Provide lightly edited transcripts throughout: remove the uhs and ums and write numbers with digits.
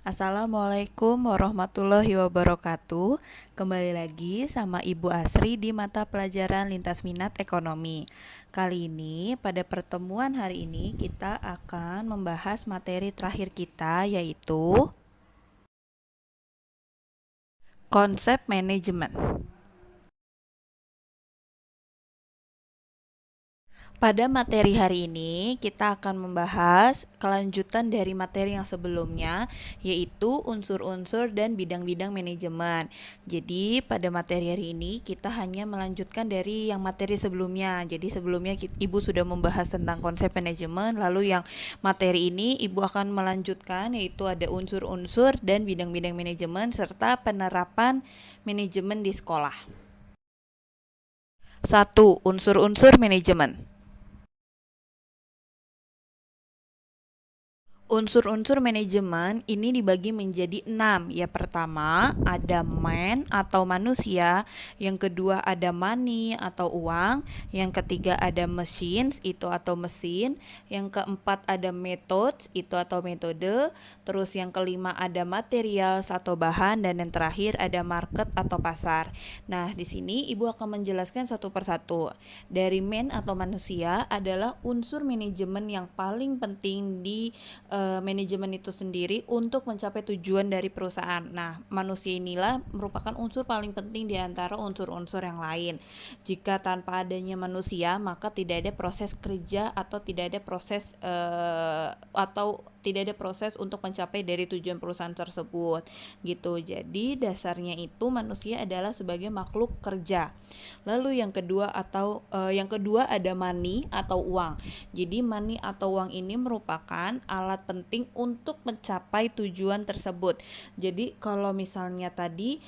Assalamualaikum warahmatullahi wabarakatuh. Kembali lagi sama Ibu Asri di mata pelajaran lintas minat ekonomi. Kali ini, pada pertemuan hari ini kita akan membahas materi terakhir kita, yaitu konsep manajemen. Pada materi hari ini, kita akan membahas kelanjutan dari materi yang sebelumnya, yaitu unsur-unsur dan bidang-bidang manajemen. Jadi, pada materi hari ini, kita hanya melanjutkan dari yang materi sebelumnya. Jadi, sebelumnya Ibu sudah membahas tentang konsep manajemen, lalu yang materi ini Ibu akan melanjutkan, yaitu ada unsur-unsur dan bidang-bidang manajemen, serta penerapan manajemen di sekolah. 1. Unsur-unsur manajemen. Unsur-unsur manajemen ini dibagi menjadi 6. Ya, pertama ada man atau manusia, yang kedua ada money atau uang, yang ketiga ada machines itu atau mesin, yang keempat ada methods itu atau metode, terus yang kelima ada materials atau bahan, dan yang terakhir ada market atau pasar. Nah, di sini Ibu akan menjelaskan satu persatu. Dari man atau manusia adalah unsur manajemen yang paling penting di manajemen itu sendiri untuk mencapai tujuan dari perusahaan. Nah, manusia inilah merupakan unsur paling penting di antara unsur-unsur yang lain. Jika tanpa adanya manusia, maka tidak ada proses kerja atau tidak ada proses untuk mencapai dari tujuan perusahaan tersebut gitu. Jadi dasarnya itu manusia adalah sebagai makhluk kerja. Lalu yang kedua ada money atau uang. Jadi money atau uang ini merupakan alat penting untuk mencapai tujuan tersebut. Jadi kalau misalnya tadi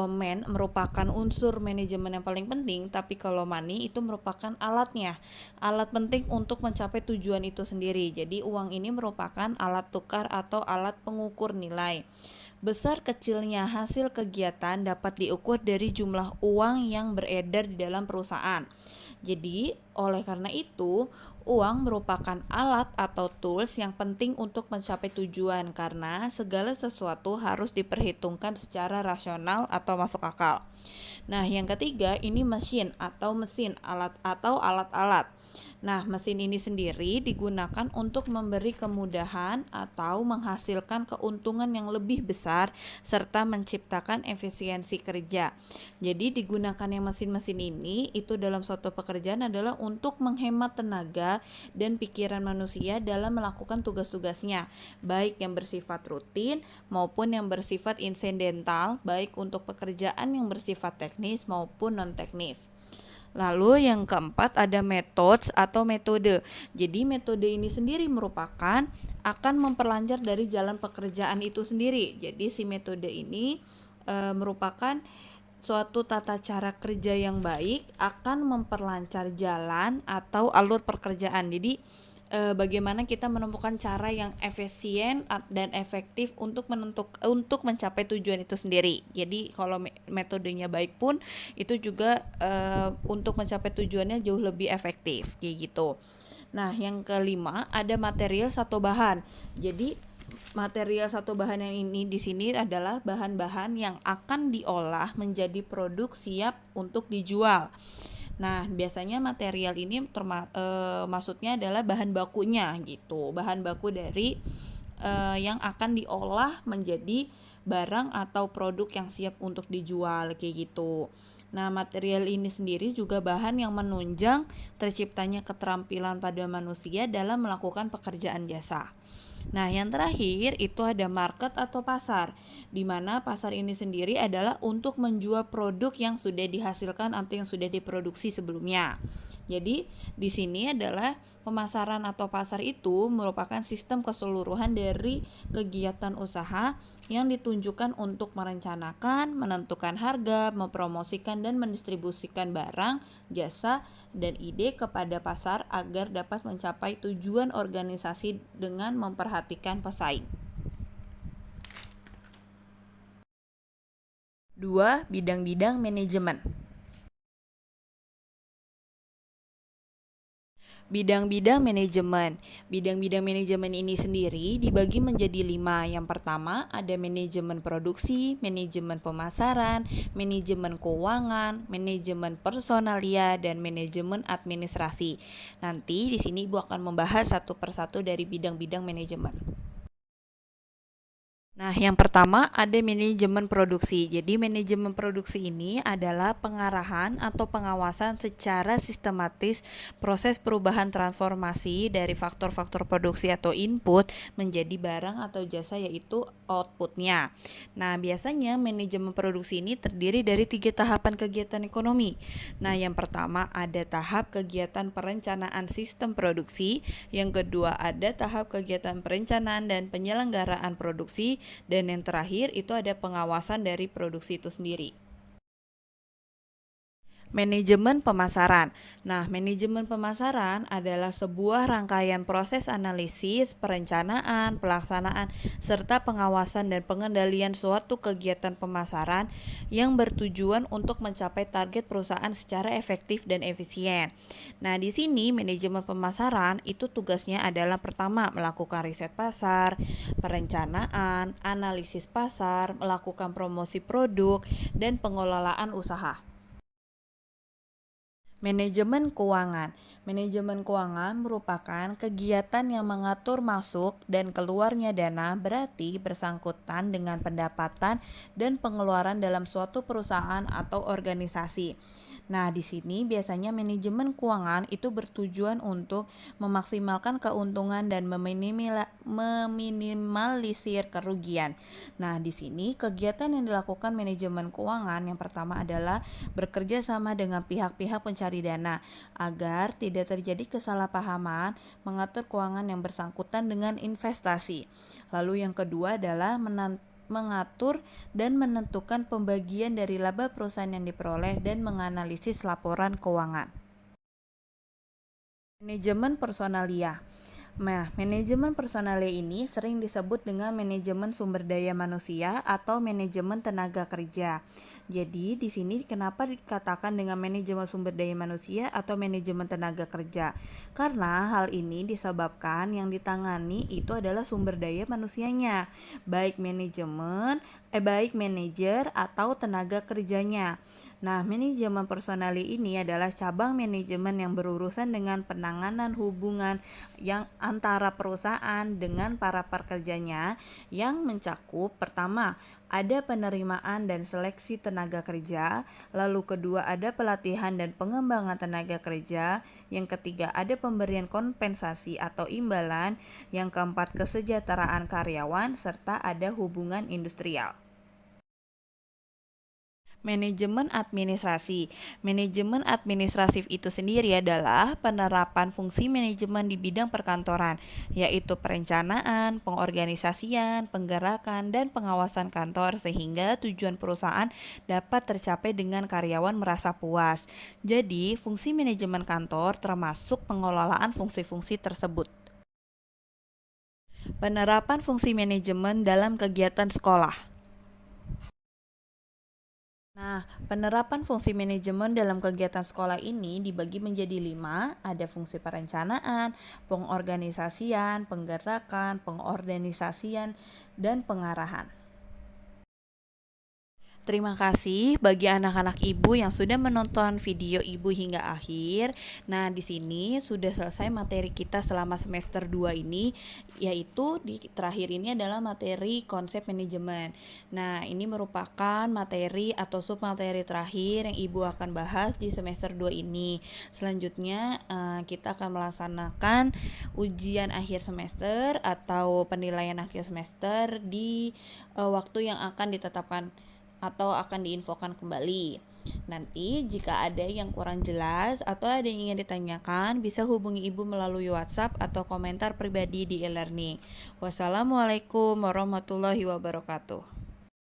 man merupakan unsur manajemen yang paling penting, tapi kalau money itu merupakan alatnya, alat penting untuk mencapai tujuan itu sendiri. Jadi uang ini merupakan alat tukar atau alat pengukur nilai. Besar kecilnya hasil kegiatan dapat diukur dari jumlah uang yang beredar di dalam perusahaan. Jadi, oleh karena itu, uang merupakan alat atau tools yang penting untuk mencapai tujuan, karena segala sesuatu harus diperhitungkan secara rasional atau masuk akal. Nah, yang ketiga ini mesin atau mesin, alat-alat. Nah, mesin ini sendiri digunakan untuk memberi kemudahan atau menghasilkan keuntungan yang lebih besar serta menciptakan efisiensi kerja. Jadi digunakannya mesin-mesin ini itu dalam suatu pekerjaan adalah untuk menghemat tenaga dan pikiran manusia dalam melakukan tugas-tugasnya, baik yang bersifat rutin maupun yang bersifat insidental, baik untuk pekerjaan yang bersifat teknis maupun non-teknis. Lalu yang keempat ada methods atau metode. Jadi metode ini sendiri merupakan akan memperlancar dari jalan pekerjaan itu sendiri. Jadi si metode ini merupakan suatu tata cara kerja yang baik akan memperlancar jalan atau alur pekerjaan. Jadi bagaimana kita menemukan cara yang efisien dan efektif untuk mencapai tujuan itu sendiri. Jadi kalau metodenya baik pun itu juga untuk mencapai tujuannya jauh lebih efektif kayak gitu. Nah, yang kelima ada material satu bahan. Jadi material satu bahan yang ini di sini adalah bahan-bahan yang akan diolah menjadi produk siap untuk dijual. Nah, biasanya material ini maksudnya adalah bahan bakunya gitu. Bahan baku dari yang akan diolah menjadi barang atau produk yang siap untuk dijual kayak gitu. Nah, material ini sendiri juga bahan yang menunjang terciptanya keterampilan pada manusia dalam melakukan pekerjaan jasa. Nah, yang terakhir itu ada market atau pasar, di mana pasar ini sendiri adalah untuk menjual produk yang sudah dihasilkan atau yang sudah diproduksi sebelumnya. Jadi, di sini adalah pemasaran atau pasar itu merupakan sistem keseluruhan dari kegiatan usaha yang ditunjukkan untuk merencanakan, menentukan harga, mempromosikan dan mendistribusikan barang, jasa, dan ide kepada pasar agar dapat mencapai tujuan organisasi dengan memperhatikan pesaing. 2. Bidang-bidang manajemen. Bidang-bidang manajemen. Bidang-bidang manajemen ini sendiri dibagi menjadi 5. Yang pertama ada manajemen produksi, manajemen pemasaran, manajemen keuangan, manajemen personalia, dan manajemen administrasi. Nanti di sini Ibu akan membahas satu persatu dari bidang-bidang manajemen. Nah, yang pertama ada manajemen produksi. Jadi, manajemen produksi ini adalah pengarahan atau pengawasan secara sistematis proses perubahan transformasi dari faktor-faktor produksi atau input menjadi barang atau jasa, yaitu outputnya. Nah, biasanya manajemen produksi ini terdiri dari 3 tahapan kegiatan ekonomi. Nah, yang pertama ada tahap kegiatan perencanaan sistem produksi, yang kedua ada tahap kegiatan perencanaan dan penyelenggaraan produksi, dan yang terakhir itu ada pengawasan dari produksi itu sendiri. Manajemen pemasaran. Nah, manajemen pemasaran adalah sebuah rangkaian proses analisis, perencanaan, pelaksanaan, serta pengawasan dan pengendalian suatu kegiatan pemasaran yang bertujuan untuk mencapai target perusahaan secara efektif dan efisien. Nah, di sini manajemen pemasaran itu tugasnya adalah pertama melakukan riset pasar, perencanaan, analisis pasar, melakukan promosi produk, dan pengelolaan usaha. Manajemen keuangan. Manajemen keuangan merupakan kegiatan yang mengatur masuk dan keluarnya dana, berarti bersangkutan dengan pendapatan dan pengeluaran dalam suatu perusahaan atau organisasi. Nah, di sini biasanya manajemen keuangan itu bertujuan untuk memaksimalkan keuntungan dan meminimalisir kerugian. Nah, di sini kegiatan yang dilakukan manajemen keuangan yang pertama adalah bekerja sama dengan pihak-pihak pencari dana agar tidak terjadi kesalahpahaman mengatur keuangan yang bersangkutan dengan investasi. Lalu yang kedua adalah mengatur dan menentukan pembagian dari laba perusahaan yang diperoleh dan menganalisis laporan keuangan. Manajemen personalia. Nah, manajemen personalia ini sering disebut dengan manajemen sumber daya manusia atau manajemen tenaga kerja. Jadi, di sini kenapa dikatakan dengan manajemen sumber daya manusia atau manajemen tenaga kerja? Karena hal ini disebabkan yang ditangani itu adalah sumber daya manusianya, baik manajer atau tenaga kerjanya. Nah, manajemen personalia ini adalah cabang manajemen yang berurusan dengan penanganan hubungan yang antara perusahaan dengan para pekerjanya, yang mencakup pertama ada penerimaan dan seleksi tenaga kerja, lalu kedua ada pelatihan dan pengembangan tenaga kerja, yang ketiga ada pemberian kompensasi atau imbalan, yang keempat kesejahteraan karyawan, serta ada hubungan industrial. Manajemen administrasi. Manajemen administratif itu sendiri adalah penerapan fungsi manajemen di bidang perkantoran, yaitu perencanaan, pengorganisasian, penggerakan, dan pengawasan kantor sehingga tujuan perusahaan dapat tercapai dengan karyawan merasa puas. Jadi, fungsi manajemen kantor termasuk pengelolaan fungsi-fungsi tersebut. Penerapan fungsi manajemen dalam kegiatan sekolah. Nah, penerapan fungsi manajemen dalam kegiatan sekolah ini dibagi menjadi 5, ada fungsi perencanaan, pengorganisasian, penggerakan, pengorganisasian, dan pengarahan. Terima kasih bagi anak-anak ibu yang sudah menonton video ibu hingga akhir. Nah, di sini sudah selesai materi kita selama semester 2 ini, yaitu di terakhir ini adalah materi konsep manajemen. Nah, ini merupakan materi atau submateri terakhir yang ibu akan bahas di semester 2 ini. Selanjutnya kita akan melaksanakan ujian akhir semester atau penilaian akhir semester di waktu yang akan ditetapkan atau akan diinfokan kembali. Nanti jika ada yang kurang jelas atau ada yang ingin ditanyakan, bisa hubungi ibu melalui WhatsApp atau komentar pribadi di e-learning. Wassalamualaikum warahmatullahi wabarakatuh.